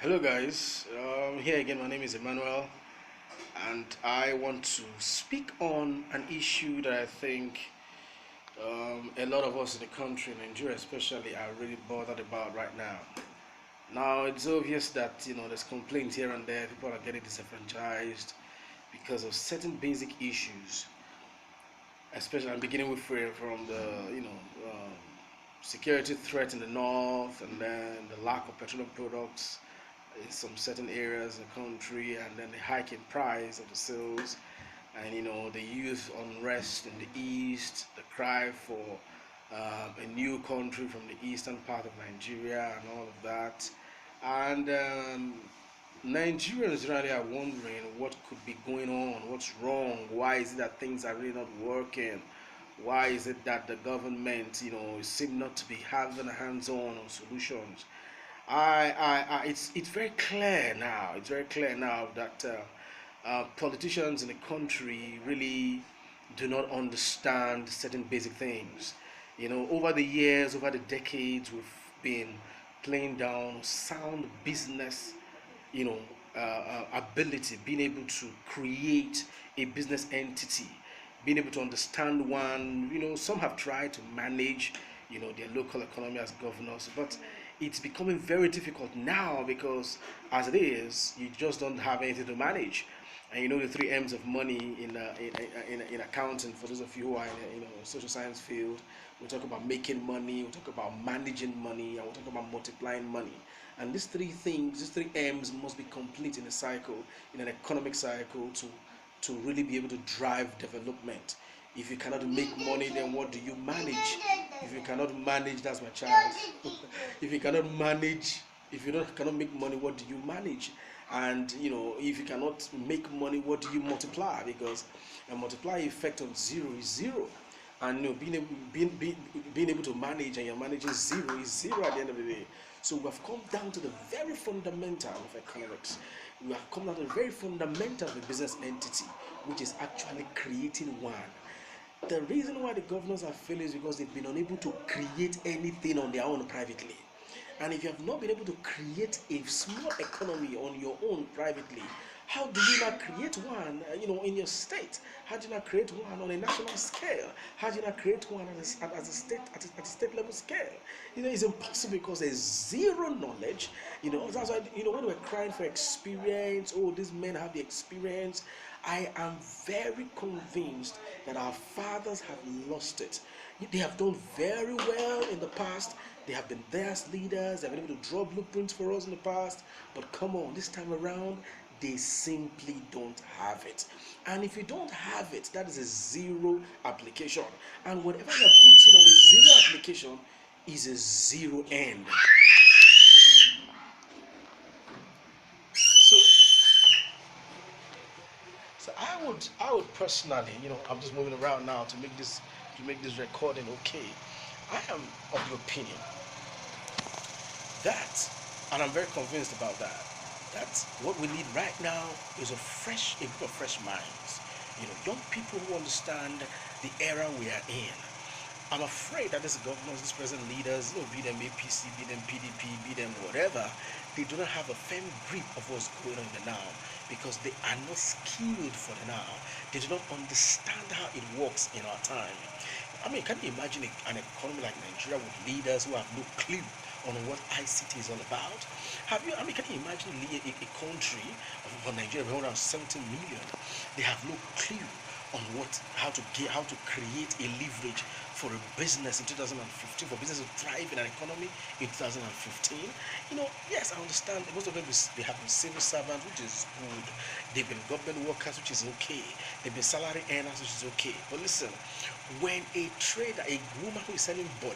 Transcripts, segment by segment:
Hello, guys. Here again, my name is Emmanuel, and I want to speak on an issue that I think a lot of us in the country, Nigeria especially, are really bothered about right now. Now, it's obvious that there's complaints here and there. People are getting disenfranchised because of certain basic issues. Especially, I'm beginning with from the security threat in the north, and then the lack of petroleum products in some certain areas in the country, and then the hike in price of the sales, and the youth unrest in the east, the cry for a new country from the eastern part of Nigeria, and all of that. And Nigerians really are wondering what could be going on, what's wrong, why is it that things are really not working, why is it that the government seem not to be having hands-on on solutions. It's very clear now. It's very clear now that politicians in the country really do not understand certain basic things. Over the years, over the decades, we've been playing down sound business, you know, ability, being able to create a business entity, being able to understand one. Some have tried to manage, their local economy as governors, but it's becoming very difficult now because, as it is, you just don't have anything to manage. And the three M's of money in accounting. For those of you who are in the social science field, we talk about making money, we talk about managing money, and we talk about multiplying money. And these three things, these three M's, must be complete in a cycle, in an economic cycle, to really be able to drive development. If you cannot make money, then what do you manage? If you cannot manage, that's my child. If you cannot manage, if you don't cannot make money, what do you manage? And if you cannot make money, what do you multiply? Because a multiply effect on zero is zero. And being able to manage, and you're managing zero is zero at the end of the day. So we have come down to the very fundamental of economics. We have come down to the very fundamental of a business entity, which is actually creating one. The reason why the governors are failing is because they've been unable to create anything on their own privately. And if you have not been able to create a small economy on your own privately, how do you not create one, in your state? How do you not create one on a national scale? How do you not create one at a state level scale? It's impossible because there's zero knowledge. That's why when we're crying for experience, oh, these men have the experience. I am very convinced that our fathers have lost it. They have done very well in the past. They have been there as leaders. They've been able to draw blueprints for us in the past. But come on, this time around, they simply don't have it. And if you don't have it, that is a zero application. And whatever you're putting on a zero application is a zero end. So, so I would personally, I'm just moving around now to make this recording okay. I am of the opinion that, and I'm very convinced about that, that what we need right now is a group of fresh minds. Young people who understand the era we are in. I'm afraid that these governors, these present leaders, be them APC, be them PDP, be them whatever, they do not have a firm grip of what's going on in the now, because they are not skilled for the now. They do not understand how it works in our time. Can you imagine an economy like Nigeria with leaders who have no clue on what ICT is all about? Can you imagine a country of Nigeria with 170 million? They have no clue on how to create a leverage for a business in 2015, for business to thrive in an economy in 2015. Yes, I understand most of them they have been civil servants, which is good. They've been government workers, which is okay. They've been salary earners, which is okay. But listen, when a trader, a woman who is selling bole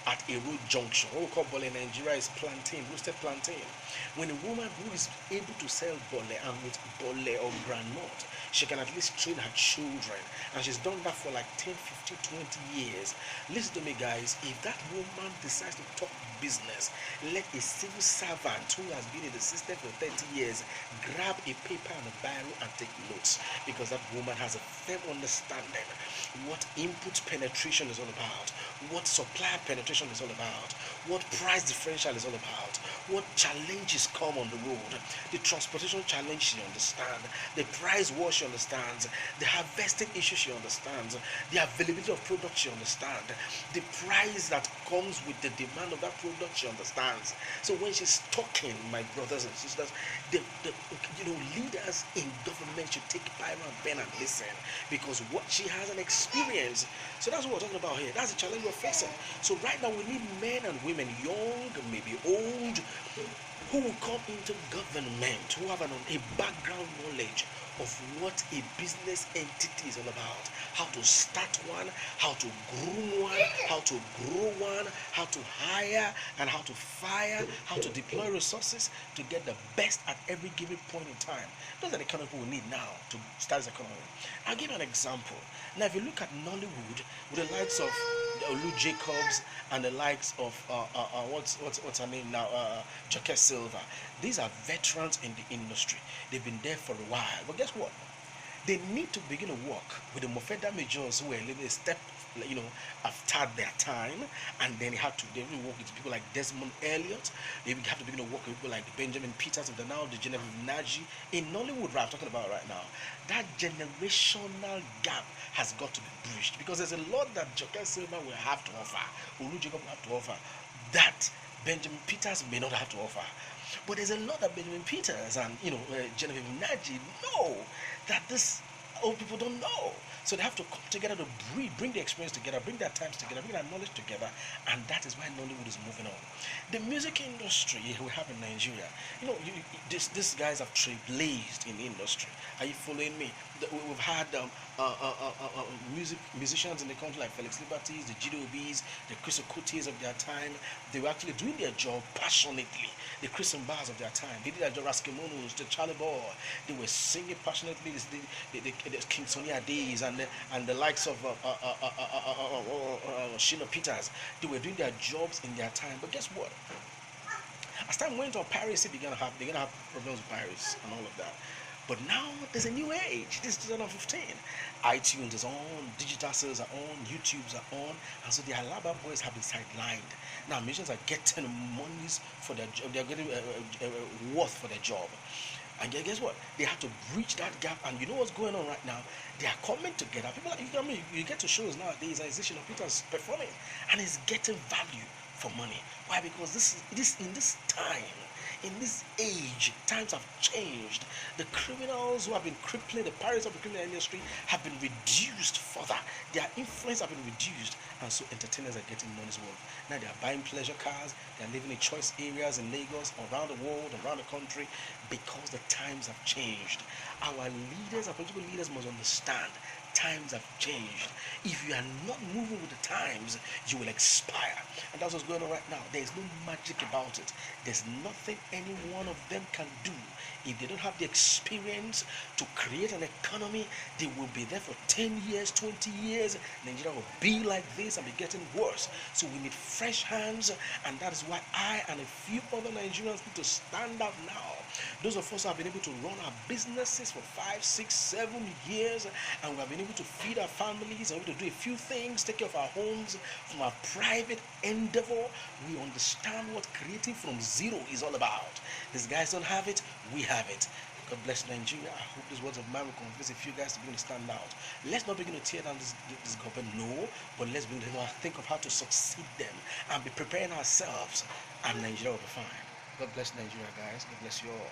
at a road junction, what we call bole in Nigeria is plantain, roasted plantain. When a woman who is able to sell bole, and with bole or granite, she can at least train her children, and she's done that for like 10, 15, 20 years. Listen to me, guys. If that woman decides to talk business, let a civil servant who has been in the system for 30 years grab a paper and a biro and take notes, because that woman has a firm understanding what input penetration is all about, what supply penetration is all about, what price differential is all about, what challenges come on the road, the transportation challenge she understands, the price war she understands, the harvesting issue she understands, the availability of product she understands, the price that comes with the demand of that product she understands. So when she's talking, my brothers and sisters, the leaders in government should take Bible and pen and listen, because what she has an experience. So that's what we're talking about here. That's the challenge we're facing. So right now we need men and women, young, maybe old, who will come into government, who have a background knowledge of what a business entity is all about, how to start one, how to groom one, how to grow one, how to hire and how to fire, how to deploy resources to get the best at every given point in time. Those are the kind of people we need now to start this economy. I'll give you an example. Now, if you look at Nollywood, with the likes of Olu Jacobs and the likes of what's her name now, Joke Silva, these are veterans in the industry. They've been there for a while. But guess what? They need to begin to work with the Mofeda majors who were a little step, after their time, and then they will work with people like Desmond Elliott. They have to begin to work with people like Benjamin Peters of the now, the Genevieve Naji in Nollywood, right? I'm talking about right now. That generational gap has got to be bridged, because there's a lot that Joker Silva will have to offer, Olu Jacob will have to offer, that Benjamin Peters may not have to offer. But there's a lot that Benjamin Peters and Genevieve Naji know that this old people don't know. So they have to come together to bring the experience together, bring their times together, bring their knowledge together, and that is why Nollywood is moving on. The music industry we have in Nigeria, these guys have trailblazed in the industry. Are you following me? We've had musicians in the country like Felix Liberties, the GDOBs, the Chris Okutis of their time. They were actually doing their job passionately. The Chris and Bars of their time, they did their job. Raskimonos, the Charlie Boy, they were singing passionately. The King Sonia Days and the likes of Sheila Peters. They were doing their jobs in their time. But guess what? As time went on, piracy they're gonna have problems with pirates and all of that. But now there's a new age. This is 2015. iTunes is on, digital sales are on, YouTubes are on, and so the Alaba boys have been sidelined. Now musicians are getting monies for their job. They're getting worth for their job. And guess what? They have to bridge that gap. And you know what's going on right now? They are coming together. People like you get to shows nowadays. Sheila Peters performing, and is getting value for money. Why? Because this in this time, in this age, times have changed. The criminals who have been crippling the pirates of the criminal industry have been reduced further. Their influence have been reduced, and so entertainers are getting money's worth. Now they are buying pleasure cars. They are living in choice areas in Lagos, around the world, around the country, because the times have changed. Our leaders, our political leaders, must understand times have changed. If you are not moving with the times, you will expire. And that's what's going on right now. There is no magic about it. There's nothing any one of them can do. If they don't have the experience to create an economy, they will be there for 10 years, 20 years. Nigeria will be like this and be getting worse. So we need fresh hands, and that is why I and a few other Nigerians need to stand up now. Those of us who have been able to run our businesses for 5, 6, 7 years, and we have been able to feed our families, and able to do a few things, take care of our homes from our private endeavor, we understand what creating from zero is all about. These guys don't have it, we have it. God bless Nigeria. I hope these words of mine will convince a few guys to begin to stand out. Let's not begin to tear down this government, no, but let's begin to think of how to succeed them and be preparing ourselves, and Nigeria will be fine. God bless Nigeria, guys. God bless you all.